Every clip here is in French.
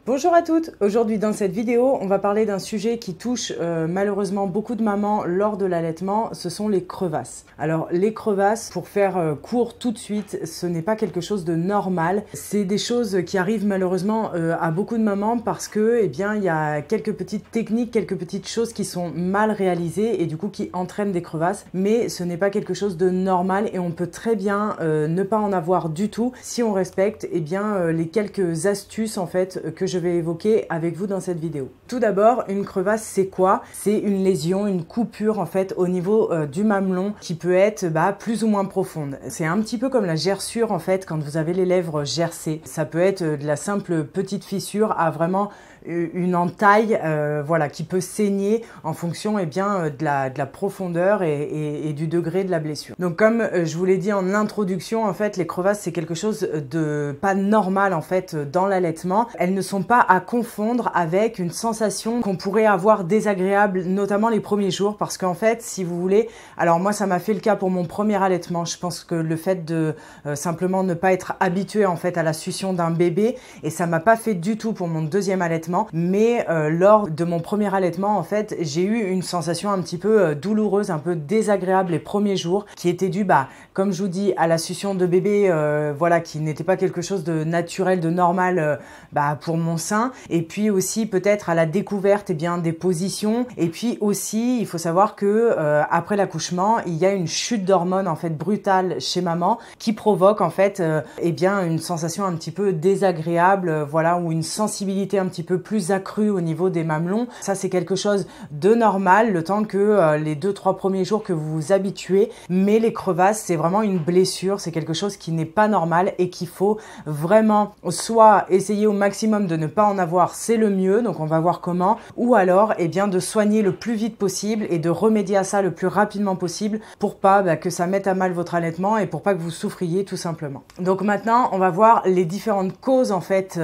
Bonjour à toutes, aujourd'hui dans cette vidéo on va parler d'un sujet qui touche malheureusement beaucoup de mamans lors de l'allaitement, ce sont les crevasses. Alors les crevasses, pour faire court tout de suite, ce n'est pas quelque chose de normal, c'est des choses qui arrivent malheureusement à beaucoup de mamans parce que il y a quelques petites techniques, quelques petites choses qui sont mal réalisées et du coup qui entraînent des crevasses, mais ce n'est pas quelque chose de normal et on peut très bien ne pas en avoir du tout si on respecte les quelques astuces en fait que je vais évoquer avec vous dans cette vidéo. Tout d'abord, une crevasse, c'est quoi? C'est une lésion, une coupure en fait au niveau du mamelon qui peut être plus ou moins profonde. C'est un petit peu comme la gerçure en fait quand vous avez les lèvres gercées. Ça peut être de la simple petite fissure à vraiment une entaille qui peut saigner en fonction de la profondeur et du degré de la blessure. Donc comme je vous l'ai dit en introduction, en fait les crevasses c'est quelque chose de pas normal en fait dans l'allaitement. Elles ne sont pas à confondre avec une sensation qu'on pourrait avoir désagréable, notamment les premiers jours, parce qu'en fait si vous voulez, alors moi ça m'a fait le cas pour mon premier allaitement. Je pense que le fait de simplement ne pas être habitué en fait à la succion d'un bébé, et ça m'a pas fait du tout pour mon deuxième allaitement. Mais lors de mon premier allaitement, en fait, j'ai eu une sensation un petit peu douloureuse, un peu désagréable les premiers jours, qui était due, comme je vous dis, à la succion de bébé, qui n'était pas quelque chose de naturel, de normal pour mon sein, et puis aussi peut-être à la découverte des positions, et puis aussi, il faut savoir que après l'accouchement, il y a une chute d'hormones en fait brutale chez maman qui provoque en fait une sensation un petit peu désagréable, ou une sensibilité un petit peu plus accrue au niveau des mamelons. Ça c'est quelque chose de normal le temps que les 2-3 premiers jours que vous vous habituez, mais les crevasses c'est vraiment une blessure, c'est quelque chose qui n'est pas normal et qu'il faut vraiment soit essayer au maximum de ne pas en avoir, c'est le mieux, donc on va voir comment, ou alors de soigner le plus vite possible et de remédier à ça le plus rapidement possible pour pas que ça mette à mal votre allaitement et pour pas que vous souffriez tout simplement. Donc maintenant on va voir les différentes causes en fait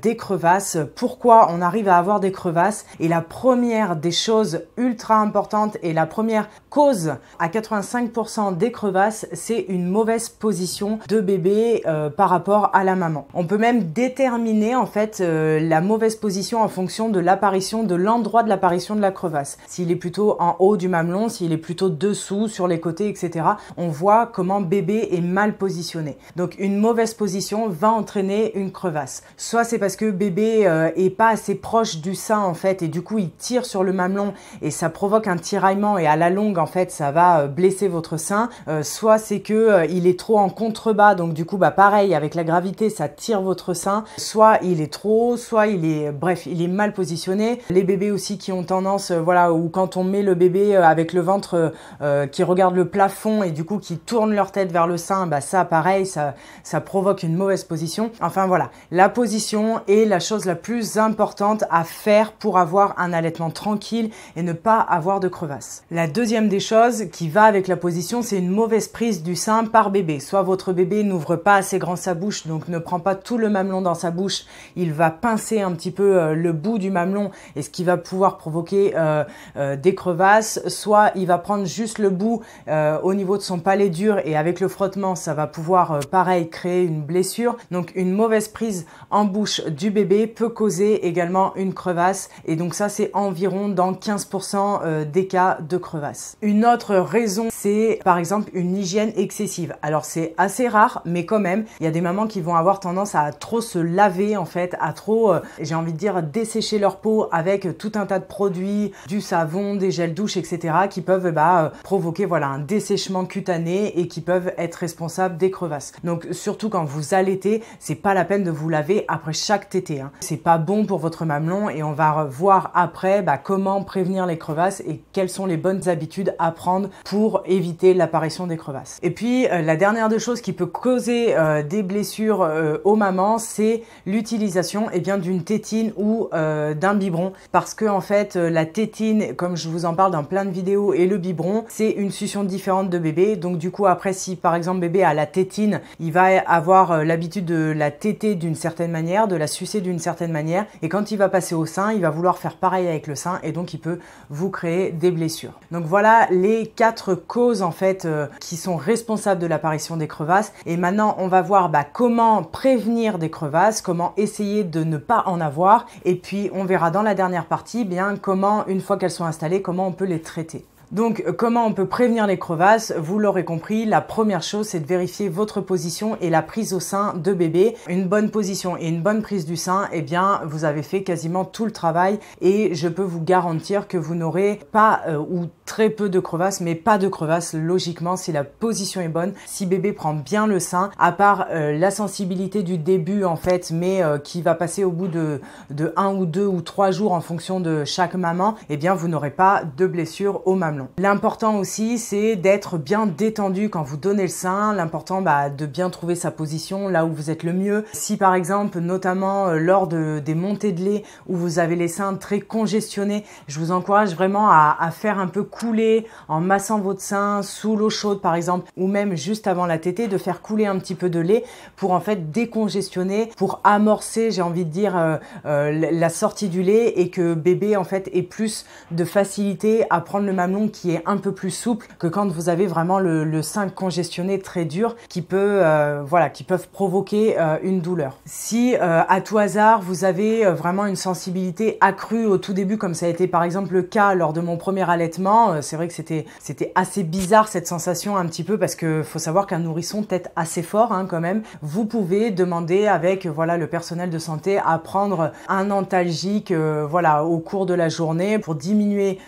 des crevasses, pourquoi on arrive à avoir des crevasses, et la première des choses ultra importantes et la première cause à 85% des crevasses, c'est une mauvaise position de bébé par rapport à la maman. On peut même déterminer en fait la mauvaise position en fonction de l'apparition, de l'endroit de l'apparition de la crevasse. S'il est plutôt en haut du mamelon, s'il est plutôt dessous, sur les côtés, etc. On voit comment bébé est mal positionné. Donc une mauvaise position va entraîner une crevasse. Soit c'est parce que bébé est pas assez proche du sein en fait et du coup il tire sur le mamelon et ça provoque un tiraillement et à la longue en fait ça va blesser votre sein, soit c'est que il est trop en contrebas, donc du coup pareil avec la gravité ça tire votre sein, soit il est trop haut, soit il est mal positionné. Les bébés aussi qui ont tendance ou quand on met le bébé avec le ventre qui regarde le plafond et du coup qui tourne leur tête vers le sein, ça pareil ça provoque une mauvaise position. Enfin voilà, la position est la chose la plus importante à faire pour avoir un allaitement tranquille et ne pas avoir de crevasses. La deuxième des choses qui va avec la position, c'est une mauvaise prise du sein par bébé. Soit votre bébé n'ouvre pas assez grand sa bouche, donc ne prend pas tout le mamelon dans sa bouche, il va pincer un petit peu le bout du mamelon et ce qui va pouvoir provoquer des crevasses, soit il va prendre juste le bout au niveau de son palais dur et avec le frottement ça va pouvoir pareil créer une blessure. Donc une mauvaise prise en bouche du bébé peut causer également une crevasse et donc ça c'est environ dans 15% des cas de crevasse. Une autre raison c'est par exemple une hygiène excessive. Alors c'est assez rare mais quand même il y a des mamans qui vont avoir tendance à trop se laver en fait, à trop j'ai envie de dire dessécher leur peau avec tout un tas de produits, du savon, des gels douche etc. qui peuvent provoquer un dessèchement cutané et qui peuvent être responsables des crevasses. Donc surtout quand vous allaitez, c'est pas la peine de vous laver après chaque tétée. C'est pas bon pour votre mamelon et on va voir après comment prévenir les crevasses et quelles sont les bonnes habitudes à prendre pour éviter l'apparition des crevasses. Et puis la dernière des choses qui peut causer des blessures aux mamans, c'est l'utilisation eh bien d'une tétine ou d'un biberon, parce que en fait la tétine, comme je vous en parle dans plein de vidéos, et le biberon, c'est une succion différente de bébé. Donc du coup après, si par exemple bébé a la tétine, il va avoir l'habitude de la téter d'une certaine manière, de la sucer d'une certaine manière, et quand il va passer au sein, il va vouloir faire pareil avec le sein, et donc il peut vous créer des blessures. Donc voilà les 4 causes en fait qui sont responsables de l'apparition des crevasses. Et maintenant on va voir comment prévenir des crevasses, comment essayer de ne pas en avoir, et puis on verra dans la dernière partie bien comment, une fois qu'elles sont installées, comment on peut les traiter. Donc, comment on peut prévenir les crevasses? Vous l'aurez compris, la première chose, c'est de vérifier votre position et la prise au sein de bébé. Une bonne position et une bonne prise du sein, eh bien, vous avez fait quasiment tout le travail, et je peux vous garantir que vous n'aurez pas ou très peu de crevasses, mais pas de crevasses logiquement si la position est bonne, si bébé prend bien le sein, à part la sensibilité du début en fait, mais qui va passer au bout de 1 ou 2 ou 3 jours en fonction de chaque maman, eh bien, vous n'aurez pas de blessure au mamelon. L'important aussi, c'est d'être bien détendu quand vous donnez le sein. L'important, de bien trouver sa position là où vous êtes le mieux. Si par exemple, notamment lors des montées de lait où vous avez les seins très congestionnés, je vous encourage vraiment à faire un peu couler en massant votre sein sous l'eau chaude par exemple, ou même juste avant la tétée, de faire couler un petit peu de lait pour en fait décongestionner, pour amorcer, j'ai envie de dire, la sortie du lait, et que bébé en fait ait plus de facilité à prendre le mamelon qui est un peu plus souple que quand vous avez vraiment le sein congestionné très dur, qui peuvent provoquer une douleur. Si à tout hasard vous avez vraiment une sensibilité accrue au tout début, comme ça a été par exemple le cas lors de mon premier allaitement, c'est vrai que c'était assez bizarre cette sensation un petit peu, parce que faut savoir qu'un nourrisson tète assez fort quand même. Vous pouvez demander avec le personnel de santé à prendre un antalgique au cours de la journée pour diminuer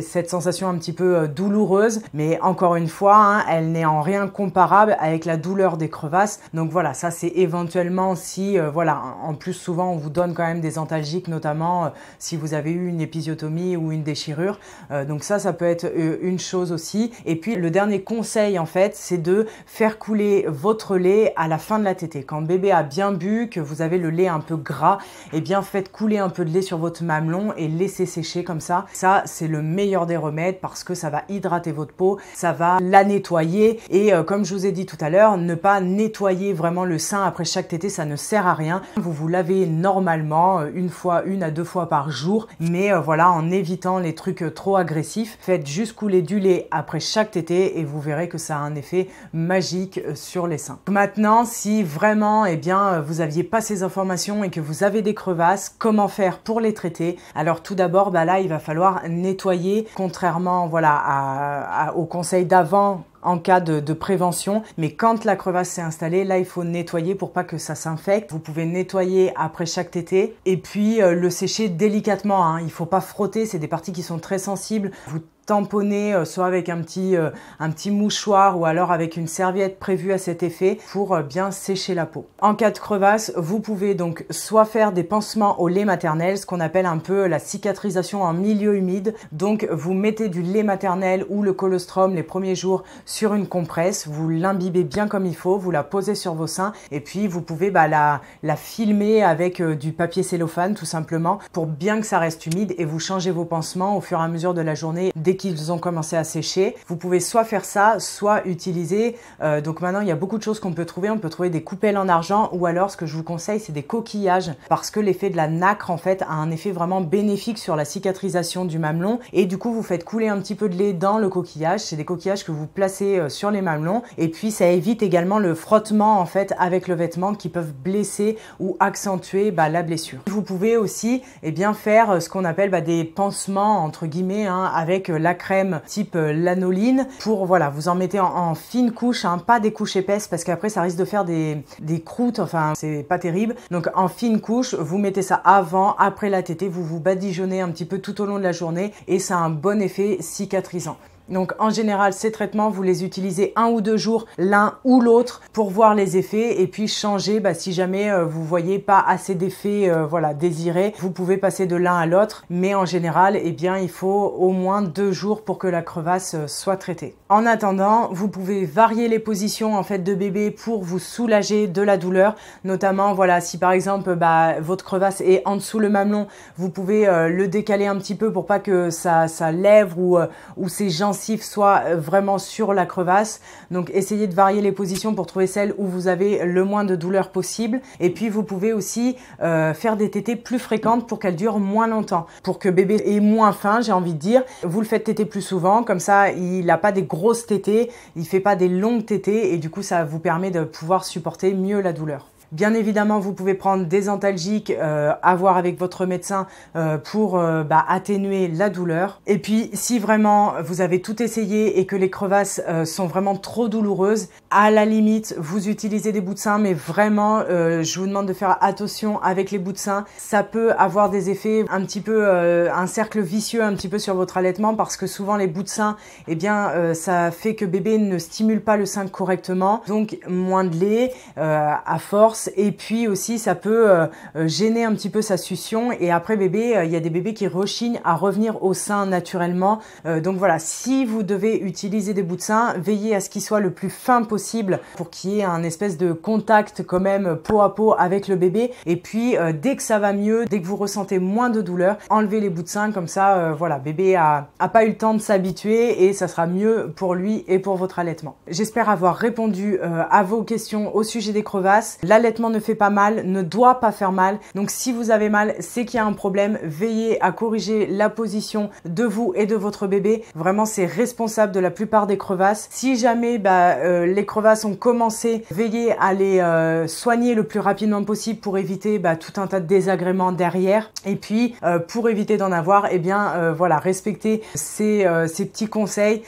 cette sensation un petit peu douloureuse, mais encore une fois, elle n'est en rien comparable avec la douleur des crevasses. Donc voilà, ça c'est éventuellement si, en plus souvent on vous donne quand même des antalgiques, notamment si vous avez eu une épisiotomie ou une déchirure. Donc ça peut être une chose aussi. Et puis le dernier conseil en fait, c'est de faire couler votre lait à la fin de la tétée. Quand bébé a bien bu, que vous avez le lait un peu gras, eh bien faites couler un peu de lait sur votre mamelon et laissez sécher comme ça. Ça c'est le meilleur des remèdes, parce que ça va hydrater votre peau, ça va la nettoyer, et comme je vous ai dit tout à l'heure, ne pas nettoyer vraiment le sein après chaque tétée, ça ne sert à rien. Vous vous lavez normalement une à deux fois par jour, mais en évitant les trucs trop agressifs. Faites juste couler du lait après chaque tétée et vous verrez que ça a un effet magique sur les seins. Maintenant, si vraiment vous aviez pas ces informations et que vous avez des crevasses, comment faire pour les traiter? Alors tout d'abord, là il va falloir nettoyer, contrairement au conseil d'avant en cas de prévention, mais quand la crevasse s'est installée, là il faut nettoyer pour pas que ça s'infecte. Vous pouvez nettoyer après chaque tétée et puis le sécher délicatement, il faut pas frotter, c'est des parties qui sont très sensibles. Vous tamponnez soit avec un petit mouchoir ou alors avec une serviette prévue à cet effet pour bien sécher la peau. En cas de crevasse, vous pouvez donc soit faire des pansements au lait maternel, ce qu'on appelle un peu la cicatrisation en milieu humide. Donc vous mettez du lait maternel ou le colostrum les premiers jours sur une compresse, vous l'imbibez bien comme il faut, vous la posez sur vos seins et puis vous pouvez la filmer avec du papier cellophane tout simplement pour bien que ça reste humide, et vous changez vos pansements au fur et à mesure de la journée dès qu'ils ont commencé à sécher. Vous pouvez soit faire ça, soit utiliser, donc maintenant il y a beaucoup de choses qu'on peut trouver, on peut trouver des coupelles en argent, ou alors ce que je vous conseille c'est des coquillages, parce que l'effet de la nacre en fait a un effet vraiment bénéfique sur la cicatrisation du mamelon, et du coup vous faites couler un petit peu de lait dans le coquillage. C'est des coquillages que vous placez sur les mamelons, et puis ça évite également le frottement en fait avec le vêtement qui peuvent blesser ou accentuer la blessure. Vous pouvez aussi faire ce qu'on appelle des pansements entre guillemets avec la crème type lanoline, pour vous en mettez en fine couche, pas des couches épaisses parce qu'après ça risque de faire des croûtes, enfin c'est pas terrible. Donc en fine couche, vous mettez ça avant, après la tétée, vous badigeonnez un petit peu tout au long de la journée et ça a un bon effet cicatrisant. Donc en général, ces traitements, vous les utilisez 1 ou 2 jours l'un ou l'autre pour voir les effets et puis changer si jamais vous voyez pas assez d'effets voilà, désirés. Vous pouvez passer de l'un à l'autre, mais en général, eh bien, il faut au moins 2 jours pour que la crevasse soit traitée. En attendant, vous pouvez varier les positions en fait de bébé pour vous soulager de la douleur, notamment voilà, si par exemple votre crevasse est en dessous le mamelon, vous pouvez le décaler un petit peu pour pas que sa lèvre ou ses gencives soient vraiment sur la crevasse. Donc essayez de varier les positions pour trouver celle où vous avez le moins de douleur possible. Et puis vous pouvez aussi faire des tétées plus fréquentes pour qu'elles durent moins longtemps, pour que bébé ait moins faim, j'ai envie de dire. Vous le faites téter plus souvent, comme ça il n'a pas des grosses tétées, il fait pas des longues tétées et du coup ça vous permet de pouvoir supporter mieux la douleur. Bien évidemment, vous pouvez prendre des antalgiques à voir avec votre médecin pour atténuer la douleur. Et puis, si vraiment vous avez tout essayé et que les crevasses sont vraiment trop douloureuses, à la limite, vous utilisez des bouts de sein, mais vraiment, je vous demande de faire attention avec les bouts de sein. Ça peut avoir des effets un petit peu, un cercle vicieux un petit peu sur votre allaitement parce que souvent les bouts de sein, eh bien, ça fait que bébé ne stimule pas le sein correctement, donc moins de lait à force. Et puis aussi ça peut gêner un petit peu sa succion et après bébé, il y a des bébés qui rechignent à revenir au sein naturellement. Donc voilà, si vous devez utiliser des bouts de sein, veillez à ce qu'ils soient le plus fin possible pour qu'il y ait un espèce de contact quand même peau à peau avec le bébé. Et puis dès que ça va mieux, dès que vous ressentez moins de douleur, enlevez les bouts de sein comme ça, voilà, bébé a pas eu le temps de s'habituer et ça sera mieux pour lui et pour votre allaitement. J'espère avoir répondu à vos questions au sujet des crevasses. L'allaitement ne fait pas mal, ne doit pas faire mal. Donc si vous avez mal, c'est qu'il y a un problème. Veillez à corriger la position de vous et de votre bébé. Vraiment, c'est responsable de la plupart des crevasses. Si jamais les crevasses ont commencé, veillez à les soigner le plus rapidement possible pour éviter tout un tas de désagréments derrière. Et puis, pour éviter d'en avoir, eh bien, voilà, respectez ces petits conseils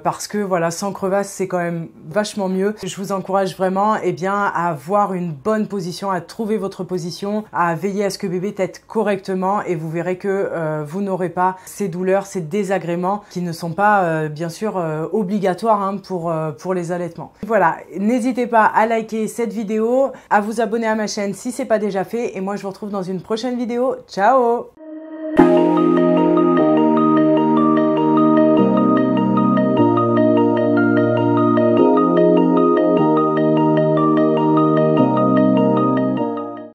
parce que voilà, sans crevasses, c'est quand même vachement mieux. Je vous encourage vraiment, eh bien, à avoir une bonne position, à trouver votre position, à veiller à ce que bébé tète correctement et vous verrez que vous n'aurez pas ces douleurs, ces désagréments qui ne sont pas bien sûr obligatoires pour les allaitements. Voilà, n'hésitez pas à liker cette vidéo, à vous abonner à ma chaîne si c'est pas déjà fait et moi je vous retrouve dans une prochaine vidéo. Ciao!